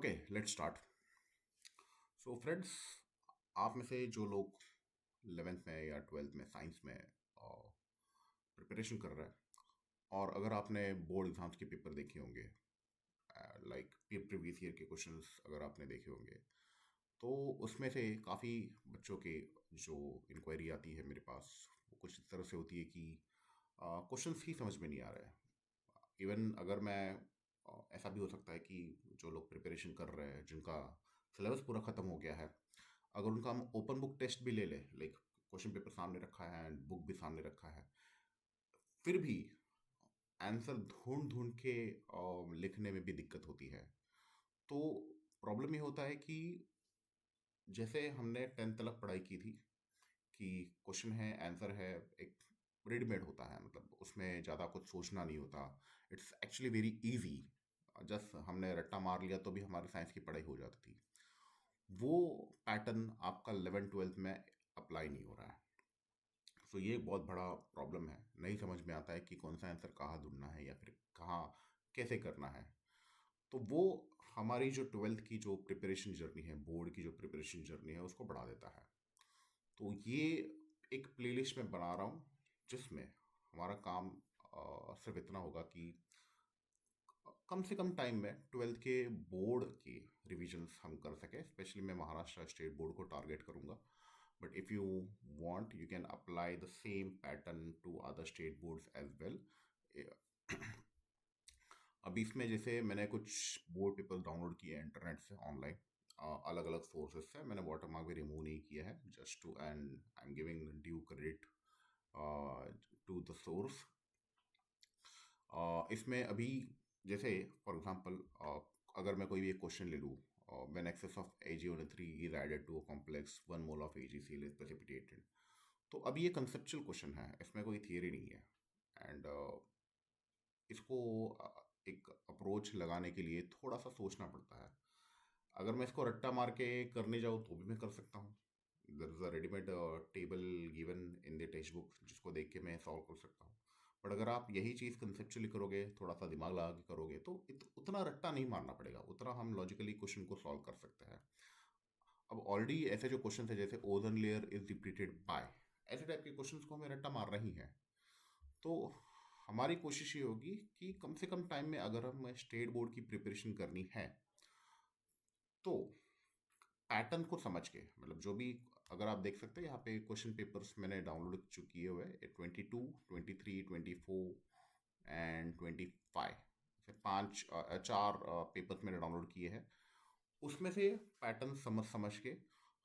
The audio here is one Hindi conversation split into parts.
Okay, let's start. So friends, आप में से जो लोग 11th में या 12th में साइंस में प्रिपरेशन कर रहे हैं, और अगर आपने बोर्ड एग्जाम्स के पेपर देखे होंगे, लाइक प्रीवियस ईयर के क्वेश्चंस अगर आपने देखे होंगे, तो उसमें से काफ़ी बच्चों के जो इंक्वायरी आती है मेरे पास, वो कुछ इस तरह से होती है कि क्वेश्चंस ही समझ में नहीं आ रहे हैं। इवन अगर मैं ऐसा भी हो सकता है कि जो लोग प्रिपरेशन कर रहे हैं, जिनका सिलेबस पूरा ख़त्म हो गया है, अगर उनका हम ओपन बुक टेस्ट भी ले लें, लाइक क्वेश्चन पेपर सामने रखा है एंड बुक भी सामने रखा है, फिर भी आंसर ढूंढ ढूंढ के लिखने में भी दिक्कत होती है। तो प्रॉब्लम ये होता है कि जैसे हमने 10th तक पढ़ाई की थी कि क्वेश्चन है, आंसर है, एक रेडीमेड होता है, मतलब उसमें ज़्यादा कुछ सोचना नहीं होता। It's actually very easy. Just हमने रट्टा मार लिया तो भी हमारी साइंस की पढ़ाई हो जाती थी। वो पैटर्न आपका 11th 12th में अप्लाई नहीं हो रहा है। सो ये एक बहुत बड़ा प्रॉब्लम है। नहीं समझ में आता है कि कौन सा आंसर कहाँ ढूंढना है या फिर कहाँ कैसे करना है। तो वो हमारी जो 12th की जो प्रिपरेशन जर्नी है, बोर्ड की जो प्रिपरेशन जर्नी है, उसको बढ़ा देता है। तो ये एक प्लेलिस्ट में बना रहा हूँ जिसमें हमारा काम सिर्फ इतना होगा कि कम से कम टाइम में 12th के बोर्ड के रिविजन्स हम कर सकें। स्पेशली मैं महाराष्ट्र स्टेट बोर्ड को टारगेट करूँगा, but if you want you can apply the same pattern to other state boards as well. अभी इसमें जैसे मैंने कुछ बोर्ड पेपर डाउनलोड किए हैं इंटरनेट से, ऑनलाइन, अलग अलग सोर्सेज से। मैंने वाटरमार्क भी रिमूव नहीं किया है, just to, and I am giving due credit to the source. इसमें अभी जैसे फॉर एग्जांपल, अगर मैं कोई भी एक क्वेश्चन ले लूँ, when excess of AgO3 is added to a complex 1 mole of AgCl is precipitated. तो अभी ये कंसेप्चुअल क्वेश्चन है, इसमें कोई थियरी नहीं है। एंड इसको एक अप्रोच लगाने के लिए थोड़ा सा सोचना पड़ता है। अगर मैं इसको रट्टा मार के करने जाऊँ तो भी मैं कर सकता हूँ। There is a readymade table given in the text book, जिसको देख के मैं सॉल्व कर सकता हूँ। बट अगर आप यही चीज़ कंसेप्चुअली करोगे, थोड़ा सा दिमाग लगा के करोगे, तो उतना रट्टा नहीं मारना पड़ेगा, उतना हम लॉजिकली क्वेश्चन को सॉल्व कर सकते हैं। अब ऑलरेडी ऐसे जो क्वेश्चन है, जैसे ozone layer is depleted by, ऐसे टाइप के क्वेश्चंस को हमें रट्टा मार रही हैं। तो हमारी कोशिश ये होगी कि कम से कम टाइम में अगर हम स्टेट बोर्ड की प्रिपरेशन करनी है, तो पैटर्न को समझ के, मतलब जो भी, अगर आप देख सकते हैं यहाँ पे क्वेश्चन पेपर्स मैंने डाउनलोड किए हुए हैं, 22, 23, 24 एंड 25 से पाँच चार पेपर्स मैंने डाउनलोड किए हैं। उसमें से पैटर्न समझ समझ के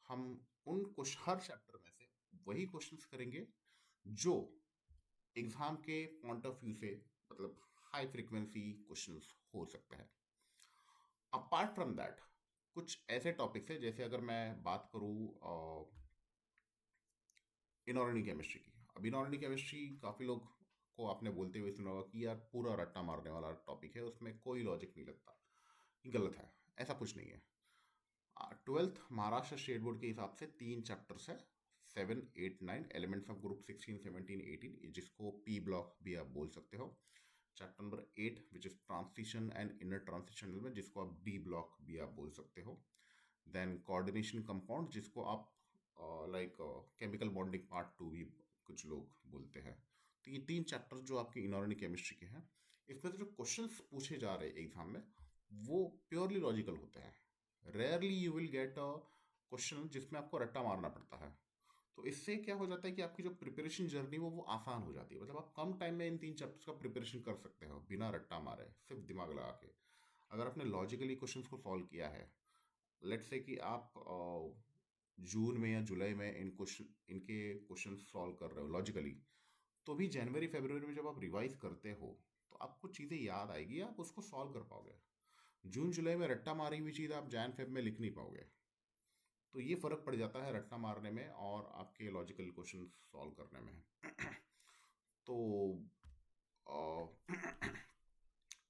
हम उन कुछ हर चैप्टर में से वही क्वेश्चंस करेंगे जो एग्जाम के पॉइंट ऑफ व्यू से, मतलब हाई फ्रीक्वेंसी क्वेश्चंस हो सकते हैं। अपार्ट फ्रॉम दैट, कुछ ऐसे टॉपिक्स है, जैसे अगर मैं बात करूँ इनऑर्गेनिक केमिस्ट्री की। अब इनऑर्गेनिक केमिस्ट्री काफ़ी लोग को आपने बोलते हुए सुना होगा कि यार पूरा रट्टा मारने वाला टॉपिक है, उसमें कोई लॉजिक नहीं लगता। ये गलत है, ऐसा कुछ नहीं है। 12th महाराष्ट्र स्टेट बोर्ड के हिसाब से 3 चैप्टर्स है, 7, 8, 9 एलिमेंट्स ऑफ ग्रुप 16, 17, 18, जिसको पी ब्लॉक भी आप बोल सकते हो। Chapter number 8 which is translation and inner translation element, जिसको आप डी ब्लॉक भी आप बोल सकते हो। देन कोऑर्डिनेशन कंपाउंड, जिसको आप लाइक केमिकल बॉन्डिंग पार्ट 2 भी कुछ लोग बोलते हैं। तो ये 3 चैप्टर जो आपके इनऑर्गेनिक केमिस्ट्री के हैं, इसमें से जो क्वेश्चंस पूछे जा रहे हैं एग्जाम में, वो प्योरली लॉजिकल होते हैं। Rarely you will get a question जिसमें आपको रट्टा मारना पड़ता है। तो इससे क्या हो जाता है कि आपकी जो प्रिपरेशन जर्नी वो आसान हो जाती है। मतलब आप कम टाइम में इन 3 चैप्टर्स का प्रिपरेशन कर सकते हो बिना रट्टा मारे, सिर्फ दिमाग लगा के। अगर आपने लॉजिकली क्वेश्चंस को सॉल्व किया है, लेट्स से कि आप जून में या जुलाई में इनके क्वेश्चन सॉल्व कर रहे हो लॉजिकली, तो भी जनवरी फरवरी में जब आप रिवाइज करते हो, तो आपको चीज़ें याद आएगी, आप उसको सॉल्व कर पाओगे। जून जुलाई में रट्टा मारी हुई चीज़ आप जैन फेब में लिख नहीं पाओगे। तो ये फ़र्क पड़ जाता है रट्टा मारने में और आपके लॉजिकल क्वेश्चन सॉल्व करने में। तो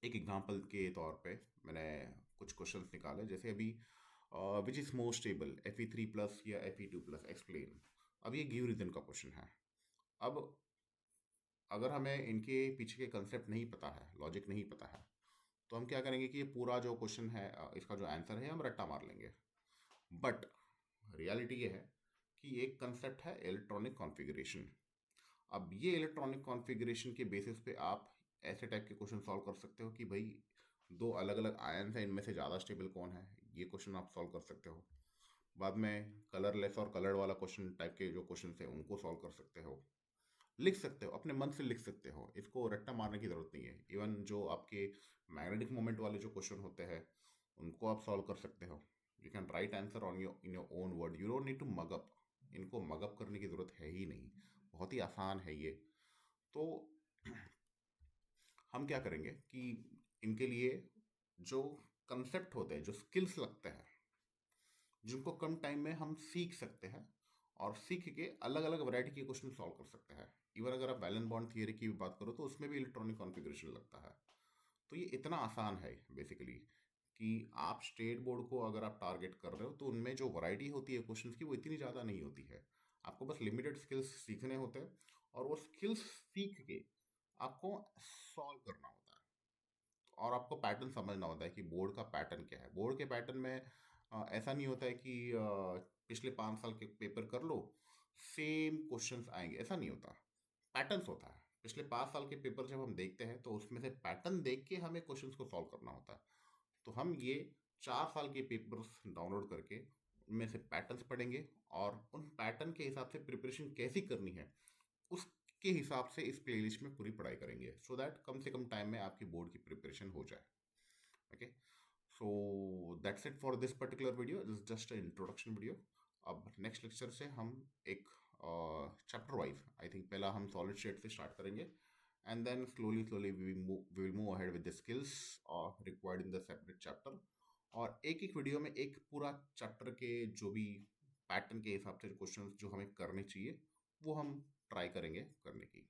एक एग्जांपल के तौर पे मैंने कुछ क्वेश्चंस निकाले, जैसे अभी which is more stable, Fe3+ या Fe2+, एक्सप्लेन। अब ये गिव रीजन का क्वेश्चन है। अब अगर हमें इनके पीछे के कंसेप्ट नहीं पता है, लॉजिक नहीं पता है, तो तो हम क्या करेंगे कि ये पूरा जो क्वेश्चन है इसका जो आंसर है हम रट्टा मार लेंगे। बट रियलिटी ये है कि एक कंसेप्ट है इलेक्ट्रॉनिक कॉन्फ़िगरेशन। अब ये इलेक्ट्रॉनिक कॉन्फ़िगरेशन के बेसिस पे आप ऐसे टाइप के क्वेश्चन सॉल्व कर सकते हो कि भाई दो अलग अलग आयन्स हैं, इनमें से ज़्यादा स्टेबल कौन है, ये क्वेश्चन आप सॉल्व कर सकते हो। बाद में कलरलेस और कलर्ड वाला क्वेश्चन टाइप के जो क्वेश्चन है उनको सॉल्व कर सकते हो, लिख सकते हो, अपने मन से लिख सकते हो, इसको रट्टा मारने की ज़रूरत नहीं है। इवन जो आपके मैग्नेटिक मोमेंट वाले जो क्वेश्चन होते हैं उनको आप सॉल्व कर सकते हो। You can write answer on your in your own word, you don't need to mug up. इनको मग अप करने की ज़रूरत है ही नहीं, बहुत ही आसान है ये। तो हम क्या करेंगे कि इनके लिए जो कंसेप्ट होते हैं, जो स्किल्स लगते हैं, जिनको कम टाइम में हम सीख सकते हैं और सीख के अलग अलग वैरायटी के क्वेश्चन सॉल्व कर सकते हैं। इवन अगर आप वैलेंस बॉन्ड थियरी की भी बात करो तो उसमें भी इलेक्ट्रॉनिक कॉन्फ़िगरेशन लगता है। तो ये इतना आसान है बेसिकली कि आप स्टेट बोर्ड को अगर आप टारगेट कर रहे हो तो उनमें जो वैरायटी होती है क्वेश्चंस की वो इतनी ज़्यादा नहीं होती है। आपको बस लिमिटेड स्किल्स सीखने होते हैं और वो स्किल्स सीख के आपको सॉल्व करना होता है। और आपको पैटर्न समझना होता है कि बोर्ड का पैटर्न क्या है। बोर्ड के पैटर्न में ऐसा नहीं होता है कि पिछले 5 साल के पेपर कर लो सेम क्वेश्चंस आएंगे, ऐसा नहीं होता। पैटर्न्स होता है। पिछले 5 साल के पेपर जब हम देखते हैं तो उसमें से पैटर्न देख के हमें क्वेश्चंस को सॉल्व करना होता है। तो हम ये 4 साल के पेपर्स डाउनलोड करके उनमें से पैटर्न्स पढ़ेंगे और उन पैटर्न के हिसाब से प्रिपरेशन कैसी करनी है उसके हिसाब से इस प्लेलिस्ट में पूरी पढ़ाई करेंगे, सो दैट कम से कम टाइम में आपकी बोर्ड की प्रिपरेशन हो जाए। Okay, so that's it for this particular video, this just introduction video. अब नेक्स्ट लेक्चर से हम एक चैप्टर वाइज, आई थिंक पहला हम सॉलिड स्टेट से स्टार्ट करेंगे and then slowly we will move ahead with the skills required in the separate chapter। और एक एक वीडियो में एक पूरा चैप्टर के जो भी पैटर्न के हिसाब से क्वेश्चंस जो हमें करने चाहिए वो हम ट्राई करेंगे करने की।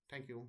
Thank you.